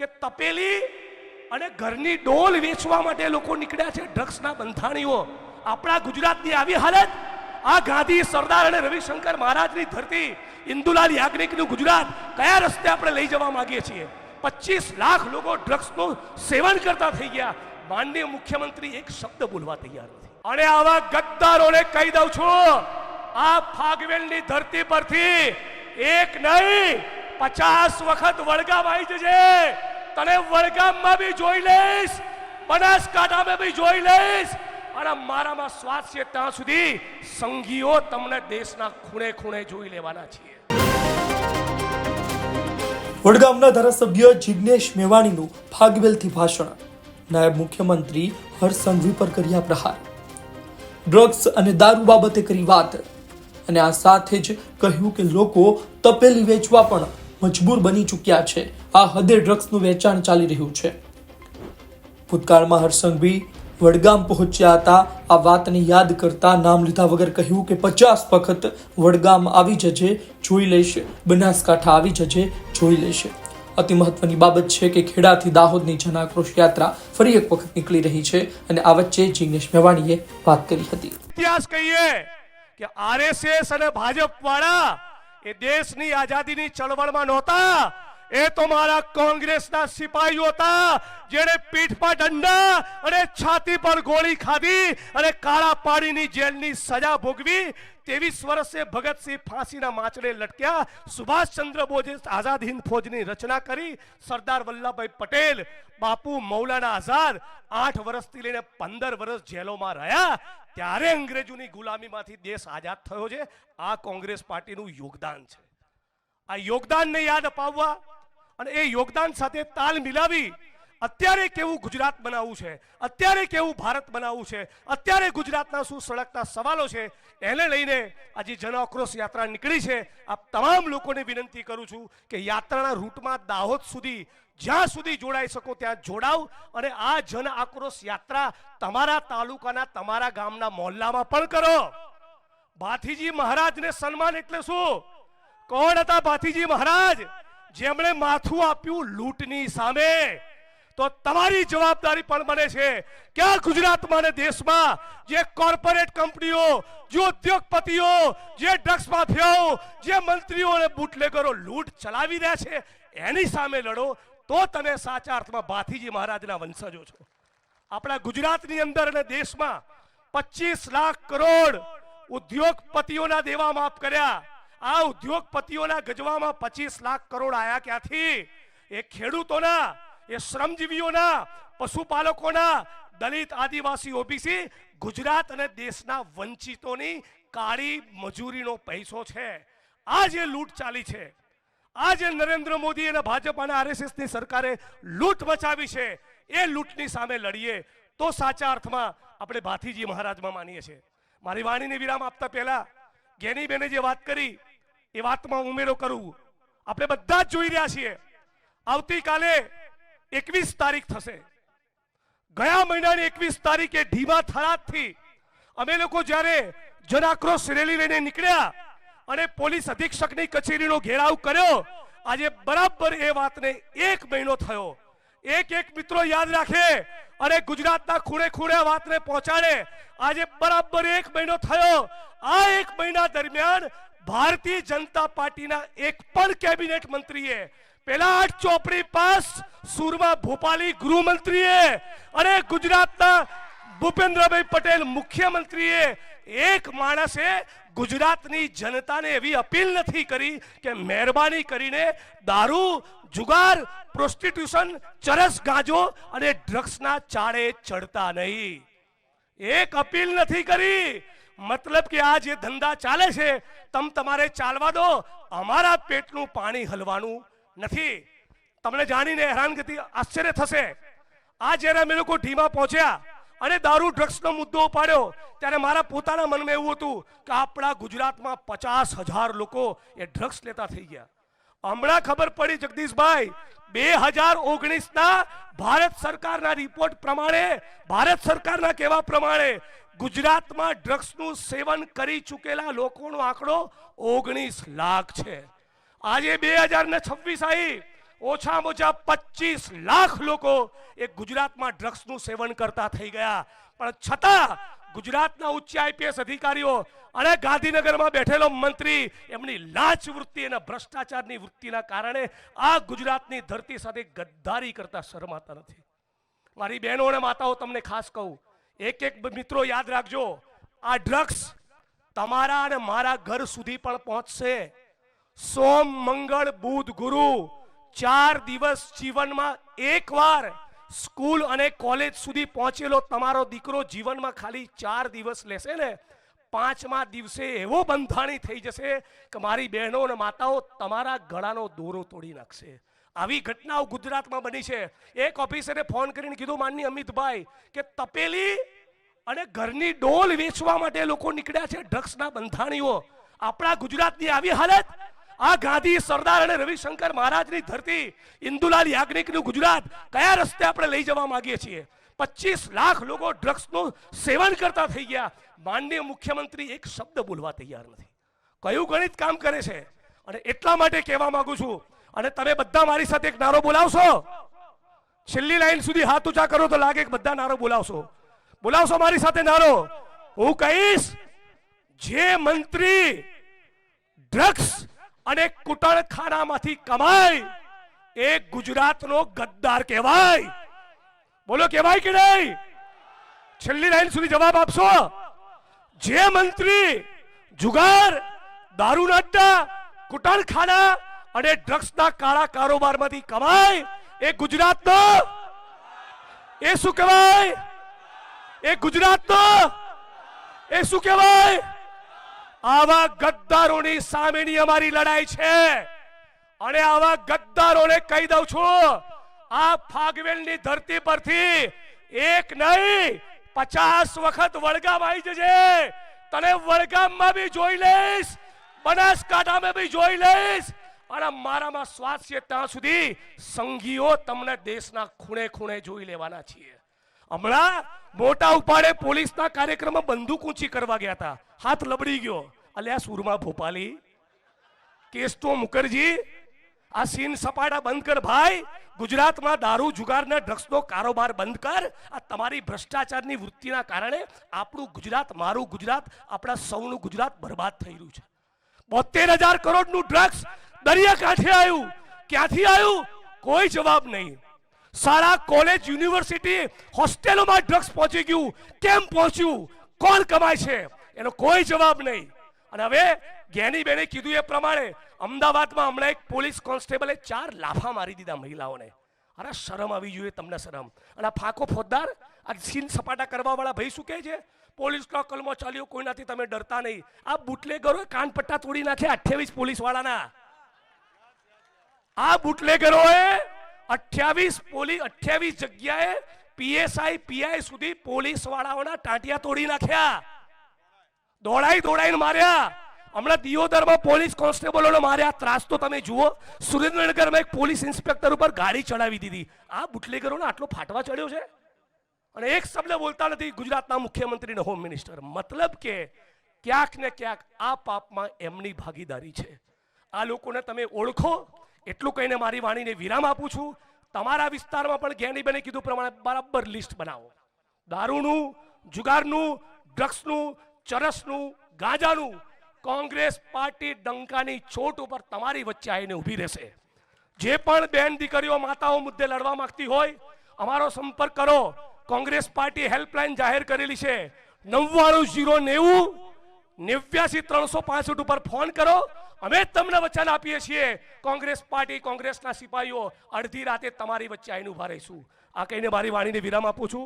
કે તપેલી અને ઘરની ડોલ વેચવા માટે લોકો નીકળ્યા છે, ડ્રગ્સના બંધાણીઓ. આપણા ગુજરાતની આવી હાલત, આ ગાંધી, સરદાર અને રવિશંકર મહારાજની ધરતી, ઇન્દુલાલ યાજ્ઞિકનું ગુજરાત કયા રસ્તે આપણે લઈ જવા માંગીએ છીએ? 25 લાખ લોકો ડ્રગ્સનું સેવન કરતા થઈ ગયા. માનનીય મુખ્યમંત્રી એક શબ્દ બોલવા તૈયાર નથી. અને આવા ગદ્દારોને કહી દઉં છું, આ ફાગવેલની ધરતી પરથી એક નહીં 50 વખત વડગામ આવી જજે. તને વડગામમાં બી જોઈ લઈશ, બનાસકાંઠામાં બી જોઈ લઈશ, અને મારામાં શ્વાસ છે ત્યાં સુધી સંઘીઓ તમને દેશના ખૂણે ખૂણે જોઈ લેવાના છીએ. વડગામના ધારાસભ્ય જિગ્નેશ મેવાણીનું ફાગવેલથી ભાષણ. નાયબ મુખ્યમંત્રી હર્ષ સંઘવી પર કર્યા પ્રહાર. ડ્રગ્સ અને દારૂ બાબતે કરી વાત, અને આ સાથે જ કહ્યું કે લોકો તપેલી વેચવા પણ મજબૂર બની ચૂક્યા છે. આ હદે ડ્રગ્સનું વેચાણ ચાલી રહ્યું છે. ભૂતકાળમાં હર્ષ સંઘવી વડગામ પહોંચ્યા હતા. આ વાતને યાદ કરતા નામ લીધા વગર કહ્યું કે 50 વખત વડગામ આવી જજે, જોઈ લેશે, બનાસકાંઠા આવી જજે, જોઈ લેશે. અતિ મહત્વની બાબત છે કે ખેડાથી દાહોદની જન આક્રોશ યાત્રા ફરી એક વખત નીકળી રહી છે, અને આ વચ્ચે જિગ્નેશ મેવાણીએ વાત કરી હતી. ઇતિહાસ કહીએ કે આરએસએસ અને ભાજપ વાળા એ દેશની આઝાદીની ચળવળમાં નહોતા. એ તો મારા કોંગ્રેસના સિપાહીઓ હતા, જેણે પીઠ પર દંડા અને છાતી પર ગોળી ખાધી અને કાળા પાણીની જેલની સજા ભોગવી. 23 વર્ષે ભગતસિંહ ફાંસીના માંચડે લટક્યા. સુભાષચંદ્ર બોઝે આઝાદ હિન્દ ફૌજની રચના કરી. સરદાર વલ્લભભાઈ પટેલ, બાપુ મૌલાના આઝાદ 8 વર્ષથી લઈને 15 વર્ષ જેલોમાં રહ્યા. ત્યારે અંગ્રેજોની ગુલામીમાંથી દેશ આઝાદ થયો છે. આ કોંગ્રેસ પાર્ટીનું યોગદાન છે. આ યોગદાનને યાદ અપાવવા અને એ યોગદાન સાથે તાલ મિલાવી અત્યારે કેવું ગુજરાત બનાવવું છે, અત્યારે કેવું ભારત બનાવવું છે, અત્યારે ગુજરાતના શું સળગતા સવાલો છે, એને લઈને આજે જન આક્રોશ યાત્રા નીકળી છે. આપ તમામ લોકોને વિનંતી કરું છું કે યાત્રાના રૂટમાં દાહોદ સુધી જ્યાં સુધી જોડાઈ શકો ત્યાં જોડાવ, અને આ જન આક્રોશ યાત્રા તમારા તાલુકાના, તમારા ગામના મોહલ્લામાં પણ કરો. ભાથીજી મહારાજને સન્માન એટલે શું? કોણ હતા ભાથીજી મહારાજ? જેમણે માથું આપ્યું લૂંટની સામે. તો તમારી જવાબદારી પણ બને છે કે આ ગુજરાતમાં ને દેશમાં જે કોર્પોરેટ કંપનીઓ, જે ઉદ્યોગપતિઓ, જે ડ્રગ્સ માફિયાઓ, જે મંત્રીઓ અને બુટલેગરો લૂંટ ચલાવી રહ્યા છે, એની સામે લડો, તો તમે સાચા અર્થમાં ભાથીજી મહારાજના વંશજો છો. આપણા ગુજરાતની અંદર અને દેશમાં 25 લાખ કરોડ ઉદ્યોગપતિઓના દેવા માફ કર્યા. આ ઉદ્યોગપતિઓના ગજવામાં 25 લાખ કરોડ આયા ક્યાંથી? એ ખેડૂતોના, એ શ્રમજીવીઓના, પશુપાલકોના, દલિત, આદિવાસી, ઓબીસી, ગુજરાત અને દેશના વંચિતોની કાળી મજૂરીનો પૈસો છે. આ જે લૂંટ ચાલી છે, આ જે નરેન્દ્ર મોદી અને ભાજપ અને આરએસએસની સરકારે લૂંટ મચાવી છે, એ લૂંટની સામે લડીએ તો સાચા અર્થમાં આપણે ભાથીજી મહારાજમાં માનીએ છીએ. મારી વાણીને વિરામ આપતા પહેલા જ્ઞાનીબેને જે વાત કરી એ વાતમાં ઉમેરો કરું. આપણે બધા જ જોઈ રહ્યા છીએ, આવતીકાલે 21 તારીખ થશે. ગયા મહિનાની 21 તારીખે ઢીમા થરાદથી અમે લોકો જ્યારે જન આક્રોશ રેલી લઈને નીકળ્યા અને પોલીસ અધિક્ષકની કચેરીનો ઘેરાવ કર્યો, આજે બરાબર એ વાતને 1 મહિનો થયો. એક મિત્રો યાદ રાખે અને ગુજરાતના ખૂણે ખૂણે વાતને પહોંચાડે. આજે બરાબર 1 મહિનો થયો. આ 1 મહિના દરમિયાન ભારતીય જનતા પાર્ટીના એક પણ કેબિનેટ મંત્રીએ, પેલા 8 ચોપડી પાસ સુરમા ભોપાલી ગૃહમંત્રીએ અને ગુજરાતના ભૂપેન્દ્રભાઈ પટેલ મુખ્યમંત્રીએ એક માણસે ગુજરાતની જનતાને એવી અપીલ નથી કરી કે મહેરબાની કરીને દારૂ, જુગાર, પ્રોસ્ટિટ્યુશન, ચરસ, ગાંજો અને ડ્રગ્સના ચાળે ચડતા નહીં. એક અપીલ નથી કરી. મતલબ કે આ જે ધંધા ચાલે છે તમારે ચાલવા દો, અમારા પેટનું પાણી હલવાનું નથી. તમને જાણીને હેરાનગતિ આશ્ચર્ય થશે, આ જ્યારે અમે લોકો ઢીમા પહોંચ્યા અને દારૂ ડ્રગ્સનો મુદ્દો ઉપાડ્યો ત્યારે મારા પોતાના મનમાં એવું હતું કે આપણા ગુજરાતમાં 50,000 લોકો એ ડ્રગ્સ લેતા થઈ ગયા. હમણાં ખબર પડી જગદીશભાઈ, 2019ના ભારત સરકારના રિપોર્ટ પ્રમાણે, ભારત સરકારના કહેવા પ્રમાણે ગુજરાતમાં ડ્રગ્સનું સેવન કરી ચૂકેલા લોકોનો આંકડો 19 લાખ છે. આજે 2026 આવી, ઓછામાં ઓછા 25 લાખ લોકો એ ગુજરાતમાં ડ્રગ્સનું સેવન કરતા થઈ ગયા. પણ છતાં ગુજરાતના ઉચ્ચ આઈપીએસ અધિકારીઓ અને ગાંધીનગરમાં બેઠેલો મંત્રી એમની લાંચ વૃત્તિ અને ભ્રષ્ટાચારની વૃત્તિના કારણે આ ગુજરાતની ધરતી સાથે ગદ્દારી કરતા શરમાતા નથી. મારી બહેનો અને માતાઓ તમને ખાસ કહું, એક મિત્રો યાદ રાખજો, આ ડ્રગ્સ તમારા અને મારા ઘર સુધી પણ પહોંચશે. સોમ, મંગળ, બુધ, ગુરુ 4 દિવસ જીવનમાં એકવાર સ્કૂલ અને કોલેજ સુધી પહોંચેલો તમારો દીકરો જીવનમાં ખાલી 4 દિવસ લેશે ને, 5મા દિવસે એવો બંધાણી થઈ જશે કે મારી બહેનો અને માતાઓ તમારા ગળાનો દોરો તોડી નાખશે. આવી ઘટનાઓ ગુજરાતમાં બની છે. એક ઓફિસરે ફોન કરીને કીધું, માનની અમિતભાઈ, કે તપેલી અને ઘરની ડોલ વેચવા માટે લોકો નીકળ્યા છે, ડ્રગ્સના બંધાણીઓ. આપણા ગુજરાતની આવી હાલત. આ ગાંધી, સરદાર અને રવિશંકર મહારાજની ધરતી, ઇન્દુલાલ યાજ્ઞિકનું ગુજરાત કયા રસ્તે આપણે લઈ જવા માંગીએ છીએ? 25 લાખ લોકો ડ્રગ્સનું સેવન કરતા થઈ ગયા. માનનીય મુખ્યમંત્રી એક શબ્દ બોલવા તૈયાર નથી. કયું ગણિત કામ કરે છે? અને એટલા માટે કહેવા માંગુ છું, અને તમે બધા મારી સાથે એક નારો બોલાવશો. છેલ્લી લાઈન સુધી હાથ ઊંચા કરો તો લાગે કે બધા નારો બોલાવશો મારી સાથે નારો. હું કહીશ, જે મંત્રી ડ્રગ્સ અને કુટણખાનામાંથી કમાય એ ગુજરાતનો ગદ્દાર કહેવાય. બોલો, કહેવાય કે નહીં? છેલ્લી લાઈન સુધી જવાબ આપશો. જે મંત્રી જુગાર, દારૂના અડ્ડા, કુટણખાના અને ડ્રગ્સના કાળા કારોબારમાંથી કમાય એ ગુજરાતનો, એ શું કહેવાય? એ ગુજરાતનો, એ શું કહેવાય? આવા ગદ્દારોની સામેની અમારી લડાઈ છે. અને આવા ગદ્દારોને કહી દઉં છું, આ ફાગવેલની ધરતી પરથી એક નહીં 50 વખત વડગામ આવી જજે. તને વડગામમાં બી જોઈ લઈશ, બનાસકાંઠામાં બી જોઈ લઈશ, અને મારામાં શ્વાસ છે ત્યાં સુધી સંઘીઓ તમને દેશના ખૂણે ખૂણે જોઈ લેવાના છીએ. હમણાં મોટા ઉપાડે પોલીસના કાર્યક્રમમાં બંદૂક ઊંચી કરવા ગયા હતા, હાથ લબડી ગયો. અલ્યા સુરમા ભોપાલી, કેસ્ટો મુખર્જી, આ સીન સપાટા બંધ કર ભાઈ. ગુજરાતમાં દારૂ, જુગાર ને ડ્રગ્સનો કારોબાર બંધ કર. આ તમારી ભ્રષ્ટાચારની વૃત્તિના કારણે આપણું ગુજરાત, મારું ગુજરાત, આપણા સૌનું ગુજરાત બરબાદ થઈ રહ્યું છે. 72,000 કરોડનું ડ્રગ્સ દરિયાકાંઠે આવ્યું. ક્યાંથી આવ્યું? કોઈ જવાબ નહીં. શાળા, કોલેજ, યુનિવર્સિટી, હોસ્ટેલોમાં ડ્રગ્સ પહોંચી ગયું. કેમ પહોંચ્યું? કોણ કમાય છે? એનો કોઈ જવાબ નહીં. અને હવે જ્ઞાની બેને કીધું એ પ્રમાણે અમદાવાદમાં હમણાં એક પોલીસ કોન્સ્ટેબલે 4 લાફા મારી દીધા મહિલાઓને. અરે શરમ આવી જોઈએ તમને, શરમ. અને આ ફાંકો ફોજદાર, આ સીન સપાટા કરવા વાળા ભાઈ શું કહે છે? પોલીસનો કલમો ચાલ્યો, કોઈનાથી તમે ડરતા નહીં. આ બુટલેગરો કાન પટ્ટા તોડી નાખ્યા 28 પોલીસ વાળાના. આ બુટલેગરોએ 28 જગ્યાએ પીએસઆઈ, પીઆઈ સુધી પોલીસ વાળાઓના ટાંટિયા તોડી નાખ્યા. દોડાઈને માર્યા. હમણાં દિયોદરમાં પોલીસ કોન્સ્ટેબલોને માર્યા. ત્રાસ તો તમે જુઓ. સુરેન્દ્રનગરમાં એક પોલીસ ઇન્સ્પેક્ટર ઉપર ગાડી ચડાવી દીધી. આ બુટલેગરોને આટલો ફાટવા ચડ્યો છે, અને એક શબ્દ બોલતા નથી ગુજરાતના મુખ્યમંત્રી અને હોમ મિનિસ્ટર. મતલબ કે ક્યાંક ને ક્યાંક આ પાપમાં એમની ભાગીદારી છે. આ લોકોને તમે ઓળખો. એટલું કહીને મારી વાણીને વિરામ આપું છું. તમારા વિસ્તારમાં પણ જ્ઞાનીબેને કીધું પ્રમાણે બરાબર લિસ્ટ બનાવો. દારૂનું, જુગારનું, ડ્રગ્સનું, ચરસનું, ગાંજાનું. કોંગ્રેસ પાર્ટી ડંકાની ચોટ ઉપર તમારી વચ્ચે આવીને ઊભી રહેશે. જે પણ બેન દીકરીઓ, માતાઓ મુદ્દે લડવા માંગતી હોય, અમારો સંપર્ક કરો. કોંગ્રેસ પાર્ટી હેલ્પલાઇન જાહેર કરેલી છે. 99 090 89 365 ઉપર ફોન કરો. અમે તમને વચન આપીએ છીએ, કોંગ્રેસ પાર્ટી, કોંગ્રેસના સિપાહીઓ અડધી રાતે તમારી વચ્ચે આવીને ઊભા રહીશું. આ કહીને મારી વાણીને વિરામ આપું છું.